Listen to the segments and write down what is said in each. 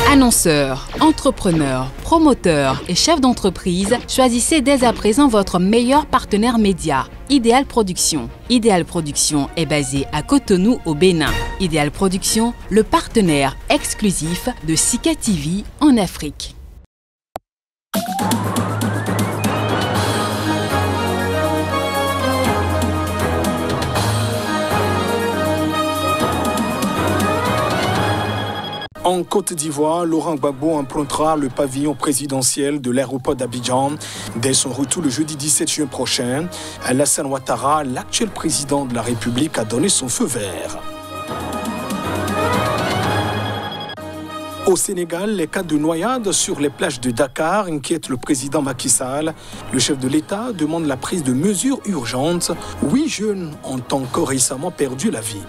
Annonceurs, entrepreneurs, promoteurs et chefs d'entreprise, choisissez dès à présent votre meilleur partenaire média, Idéal Production. Idéal Production est basé à Cotonou au Bénin. Idéal Production, le partenaire exclusif de Sika TV en Afrique. En Côte d'Ivoire, Laurent Gbagbo empruntera le pavillon présidentiel de l'aéroport d'Abidjan dès son retour le jeudi 17 juin prochain. Alassane Ouattara, l'actuel président de la République, a donné son feu vert. Au Sénégal, les cas de noyade sur les plages de Dakar inquiètent le président Macky Sall. Le chef de l'État demande la prise de mesures urgentes. 8 jeunes ont encore récemment perdu la vie.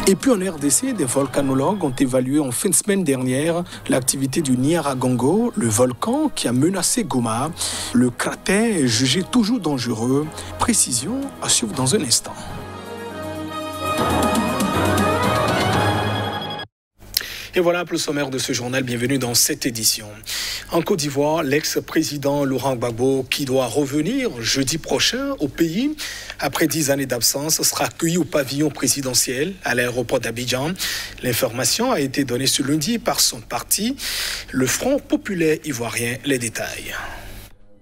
Et puis en RDC, des volcanologues ont évalué en fin de semaine dernière l'activité du Nyiragongo, le volcan qui a menacé Goma. Le cratère est jugé toujours dangereux. Précision à suivre dans un instant. Et voilà pour le sommaire de ce journal. Bienvenue dans cette édition. En Côte d'Ivoire, l'ex-président Laurent Gbagbo, qui doit revenir jeudi prochain au pays après 10 années d'absence, sera accueilli au pavillon présidentiel à l'aéroport d'Abidjan. L'information a été donnée ce lundi par son parti, le Front populaire ivoirien. Les détails.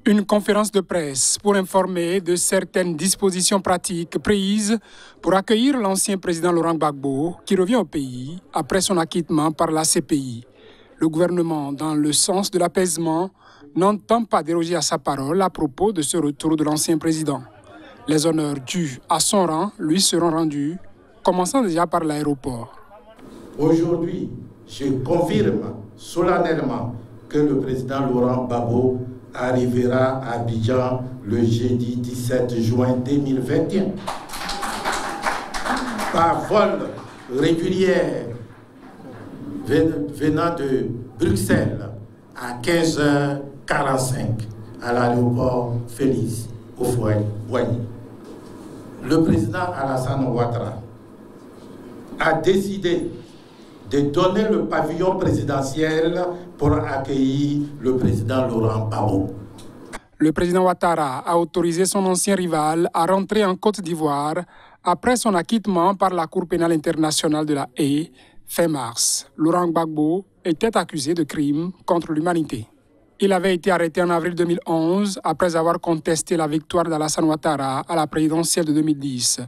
Une conférence de presse pour informer de certaines dispositions pratiques prises pour accueillir l'ancien président Laurent Gbagbo qui revient au pays après son acquittement par la CPI. Le gouvernement, dans le sens de l'apaisement, n'entend pas déroger à sa parole à propos de ce retour de l'ancien président. Les honneurs dus à son rang lui seront rendus, commençant déjà par l'aéroport. Aujourd'hui, je confirme solennellement que le président Laurent Gbagbo arrivera à Abidjan le jeudi 17 juin 2021 par vol régulier venant de Bruxelles à 15h45 à l'aéroport Félix Houphouët-Boigny. Le président Alassane Ouattara a décidé de donner le pavillon présidentiel pour accueillir le président Laurent Gbagbo. Le président Ouattara a autorisé son ancien rival à rentrer en Côte d'Ivoire après son acquittement par la Cour pénale internationale de la Haye fin mars. Laurent Gbagbo était accusé de crimes contre l'humanité. Il avait été arrêté en avril 2011 après avoir contesté la victoire d'Alassane Ouattara à la présidentielle de 2010.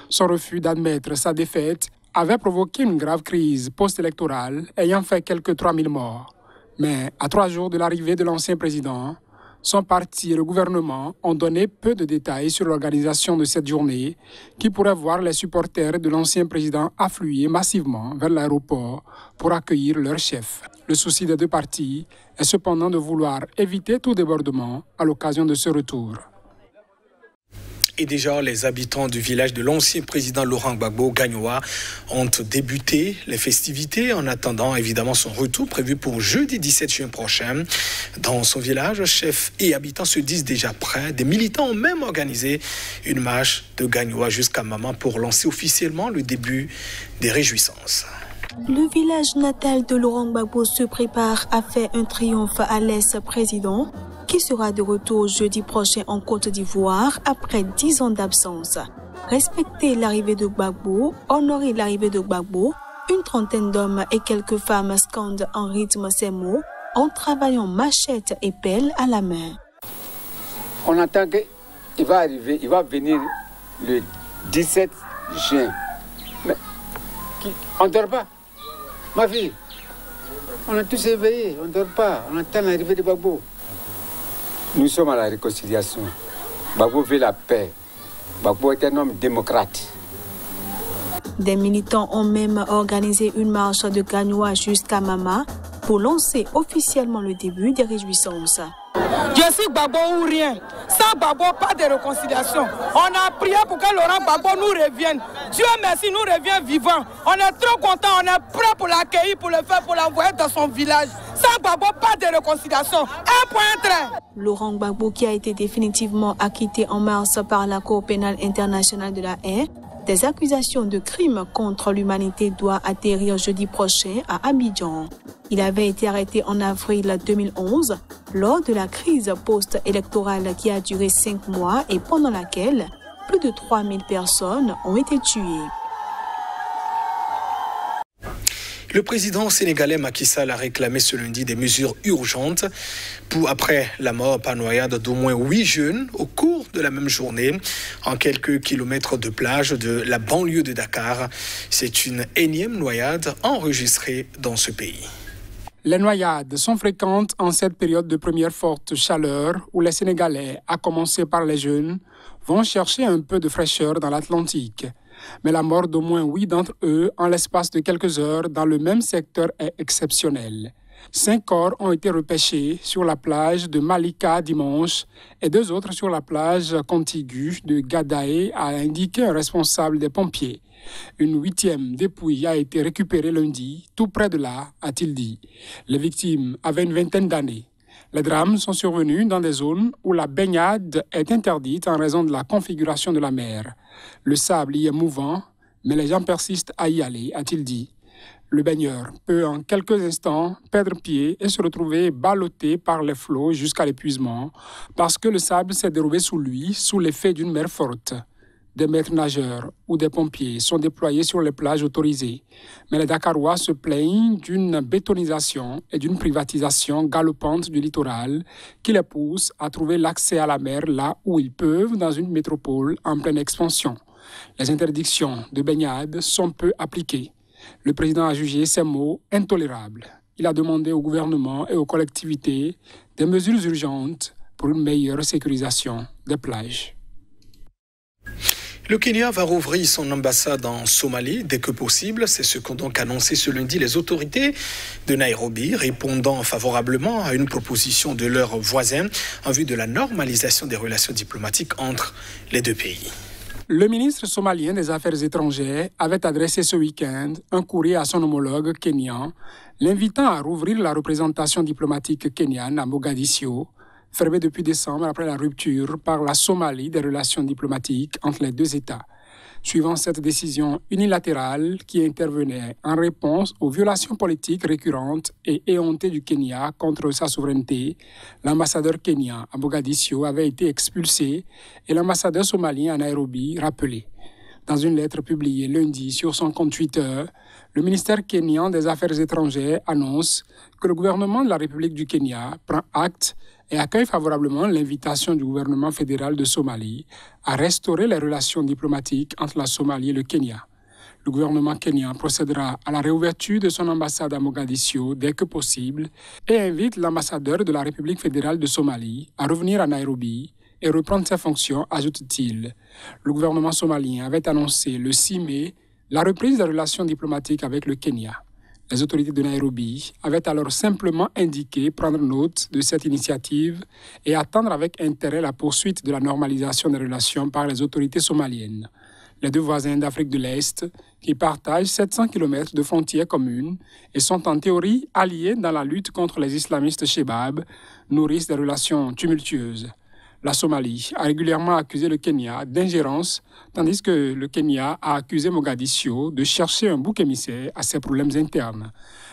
Son refus d'admettre sa défaite avait provoqué une grave crise post-électorale ayant fait quelques 3000 morts. Mais à 3 jours de l'arrivée de l'ancien président, son parti et le gouvernement ont donné peu de détails sur l'organisation de cette journée qui pourrait voir les supporters de l'ancien président affluer massivement vers l'aéroport pour accueillir leur chef. Le souci des deux partis est cependant de vouloir éviter tout débordement à l'occasion de ce retour. Et déjà, les habitants du village de l'ancien président Laurent Gbagbo, Gagnoa, ont débuté les festivités en attendant évidemment son retour prévu pour jeudi 17 juin prochain. Dans son village, chefs et habitants se disent déjà prêts. Des militants ont même organisé une marche de Gagnoa jusqu'à Mama pour lancer officiellement le début des réjouissances. Le village natal de Laurent Gbagbo se prépare à faire un triomphe à l'ex-président qui sera de retour jeudi prochain en Côte d'Ivoire après 10 ans d'absence. Respecter l'arrivée de Gbagbo, honorer l'arrivée de Gbagbo, une trentaine d'hommes et quelques femmes scandent en rythme ces mots en travaillant machette et pelle à la main. On attend qu'il va arriver, il va venir le 17 juin. Mais on ne dort pas. Ma fille, on a tous éveillé, on ne dort pas, on attend l'arrivée de Gbagbo. Nous sommes à la réconciliation. Gbagbo veut la paix. Gbagbo est un homme démocrate. Des militants ont même organisé une marche de Gagnoa jusqu'à Mama pour lancer officiellement le début des réjouissances. Je suis Gbagbo ou rien. Sans Gbagbo, pas de réconciliation. On a prié pour que Laurent Gbagbo nous revienne. Dieu merci, nous revient vivant. On est trop contents, on est prêt pour l'accueillir, pour le faire, pour l'envoyer dans son village. Sans Gbagbo, pas de réconciliation. Un point trait. Laurent Gbagbo, qui a été définitivement acquitté en mars par la Cour pénale internationale de la Haye, des accusations de crimes contre l'humanité doivent atterrir jeudi prochain à Abidjan. Il avait été arrêté en avril 2011 lors de la crise post-électorale qui a duré 5 mois et pendant laquelle plus de 3000 personnes ont été tuées. Le président sénégalais Macky Sall a réclamé ce lundi des mesures urgentes après la mort par noyade d'au moins 8 jeunes au cours de la même journée en quelques kilomètres de plage de la banlieue de Dakar. C'est une énième noyade enregistrée dans ce pays. Les noyades sont fréquentes en cette période de première forte chaleur où les Sénégalais, à commencer par les jeunes, vont chercher un peu de fraîcheur dans l'Atlantique. Mais la mort d'au moins 8 d'entre eux en l'espace de quelques heures dans le même secteur est exceptionnelle. 5 corps ont été repêchés sur la plage de Malika dimanche et 2 autres sur la plage contiguë de Gadae, a indiqué un responsable des pompiers. Une 8e dépouille a été récupérée lundi, tout près de là, a-t-il dit. Les victimes avaient une vingtaine d'années. Les drames sont survenus dans des zones où la baignade est interdite en raison de la configuration de la mer. Le sable y est mouvant, mais les gens persistent à y aller, a-t-il dit. Le baigneur peut en quelques instants perdre pied et se retrouver ballotté par les flots jusqu'à l'épuisement parce que le sable s'est dérobé sous lui sous l'effet d'une mer forte. Des maîtres nageurs ou des pompiers sont déployés sur les plages autorisées. Mais les Dakarois se plaignent d'une bétonisation et d'une privatisation galopante du littoral qui les pousse à trouver l'accès à la mer là où ils peuvent dans une métropole en pleine expansion. Les interdictions de baignade sont peu appliquées. Le président a jugé ces mots intolérables. Il a demandé au gouvernement et aux collectivités des mesures urgentes pour une meilleure sécurisation des plages. Le Kenya va rouvrir son ambassade en Somalie dès que possible. C'est ce qu'ont donc annoncé ce lundi les autorités de Nairobi, répondant favorablement à une proposition de leurs voisins en vue de la normalisation des relations diplomatiques entre les deux pays. Le ministre somalien des Affaires étrangères avait adressé ce week-end un courrier à son homologue kenyan, l'invitant à rouvrir la représentation diplomatique kenyane à Mogadiscio, fermée depuis décembre après la rupture par la Somalie des relations diplomatiques entre les deux États. Suivant cette décision unilatérale qui intervenait en réponse aux violations politiques récurrentes et éhontées du Kenya contre sa souveraineté, l'ambassadeur kenyan à Mogadiscio avait été expulsé et l'ambassadeur somalien à Nairobi rappelé. Dans une lettre publiée lundi sur son compte Twitter, le ministère kenyan des Affaires étrangères annonce que le gouvernement de la République du Kenya prend acte et accueille favorablement l'invitation du gouvernement fédéral de Somalie à restaurer les relations diplomatiques entre la Somalie et le Kenya. Le gouvernement kenyan procédera à la réouverture de son ambassade à Mogadiscio dès que possible et invite l'ambassadeur de la République fédérale de Somalie à revenir à Nairobi et reprendre ses fonctions, ajoute-t-il. Le gouvernement somalien avait annoncé le 6 mai la reprise des relations diplomatiques avec le Kenya. Les autorités de Nairobi avaient alors simplement indiqué prendre note de cette initiative et attendre avec intérêt la poursuite de la normalisation des relations par les autorités somaliennes. Les deux voisins d'Afrique de l'Est, qui partagent 700 km de frontières communes et sont en théorie alliés dans la lutte contre les islamistes Shebab, nourrissent des relations tumultueuses. La Somalie a régulièrement accusé le Kenya d'ingérence, tandis que le Kenya a accusé Mogadiscio de chercher un bouc émissaire à ses problèmes internes.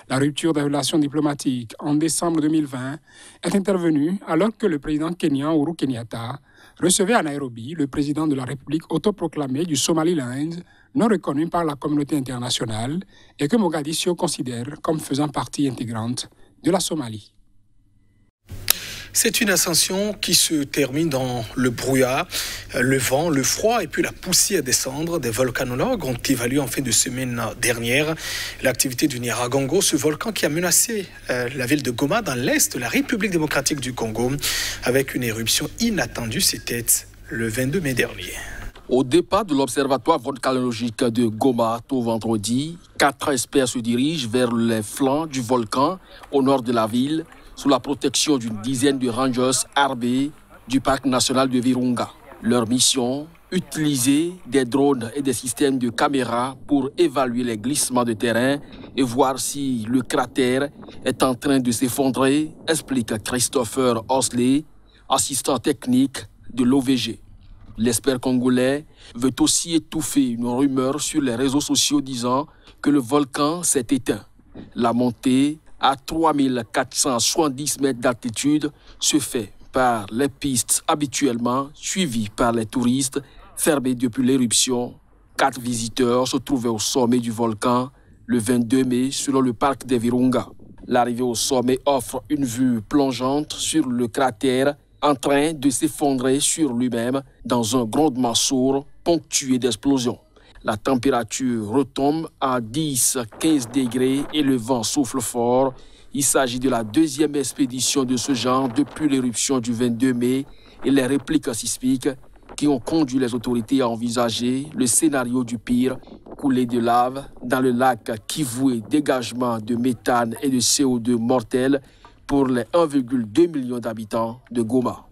La rupture des relations diplomatiques en décembre 2020 est intervenue alors que le président kenyan Uhuru Kenyatta recevait à Nairobi le président de la République autoproclamée du Somaliland, non reconnu par la communauté internationale, et que Mogadiscio considère comme faisant partie intégrante de la Somalie. C'est une ascension qui se termine dans le brouillard, le vent, le froid et puis la poussière des cendres. Des volcanologues ont évalué en fin de semaine dernière l'activité du Nyiragongo, ce volcan qui a menacé la ville de Goma dans l'est de la République démocratique du Congo avec une éruption inattendue. C'était le 22 mai dernier. Au départ de l'observatoire volcanologique de Goma, tôt vendredi, 4 experts se dirigent vers les flancs du volcan au nord de la ville, sous la protection d'une dizaine de rangers armés du parc national de Virunga. Leur mission, utiliser des drones et des systèmes de caméras pour évaluer les glissements de terrain et voir si le cratère est en train de s'effondrer, explique Christopher Osley, assistant technique de l'OVG. L'expert congolais veut aussi étouffer une rumeur sur les réseaux sociaux disant que le volcan s'est éteint. La montée à 3470 mètres d'altitude se fait par les pistes habituellement suivies par les touristes, fermées depuis l'éruption. 4 visiteurs se trouvaient au sommet du volcan le 22 mai selon le parc des Virunga. L'arrivée au sommet offre une vue plongeante sur le cratère en train de s'effondrer sur lui-même dans un grondement sourd ponctué d'explosions. La température retombe à 10-15 degrés et le vent souffle fort. Il s'agit de la deuxième expédition de ce genre depuis l'éruption du 22 mai et les répliques sismiques qui ont conduit les autorités à envisager le scénario du pire, coulée de lave dans le lac Kivu et dégagement de méthane et de CO2 mortels pour les 1,2 million d'habitants de Goma.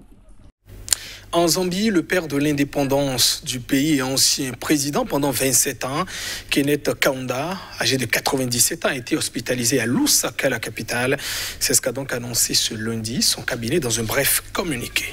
En Zambie, le père de l'indépendance du pays et ancien président pendant 27 ans, Kenneth Kaunda, âgé de 97 ans, a été hospitalisé à Lusaka, la capitale. C'est ce qu'a donc annoncé ce lundi son cabinet dans un bref communiqué.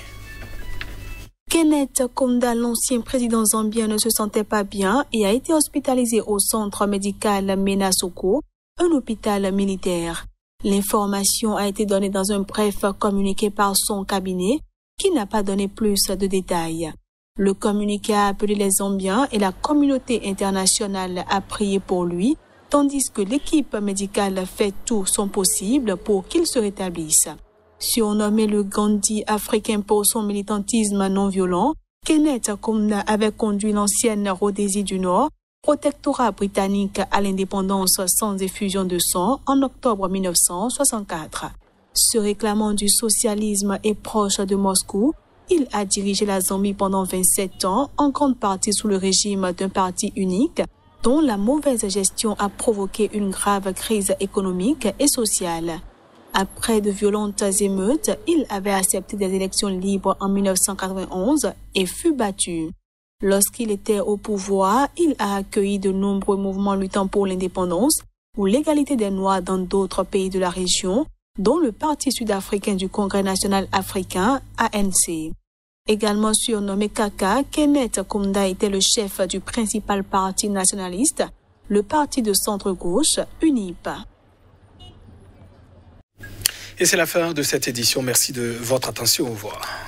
Kenneth Kaunda, l'ancien président zambien, ne se sentait pas bien et a été hospitalisé au centre médical Menasoko, un hôpital militaire. L'information a été donnée dans un bref communiqué par son cabinet, qui n'a pas donné plus de détails. Le communiqué a appelé les Zambiens et la communauté internationale à prier pour lui, tandis que l'équipe médicale fait tout son possible pour qu'il se rétablisse. Surnommé le Gandhi africain pour son militantisme non violent, Kenneth Kaunda avait conduit l'ancienne Rhodésie du Nord, protectorat britannique à l'indépendance sans effusion de sang en octobre 1964. Se réclamant du socialisme et proche de Moscou, il a dirigé la Zambie pendant 27 ans, en grande partie sous le régime d'un parti unique, dont la mauvaise gestion a provoqué une grave crise économique et sociale. Après de violentes émeutes, il avait accepté des élections libres en 1991 et fut battu. Lorsqu'il était au pouvoir, il a accueilli de nombreux mouvements luttant pour l'indépendance ou l'égalité des Noirs dans d'autres pays de la région, dont le Parti sud-africain du Congrès national africain, ANC. Également surnommé Kaka, Kenneth Kaunda était le chef du principal parti nationaliste, le parti de centre-gauche, UNIP. Et c'est la fin de cette édition. Merci de votre attention. Au revoir.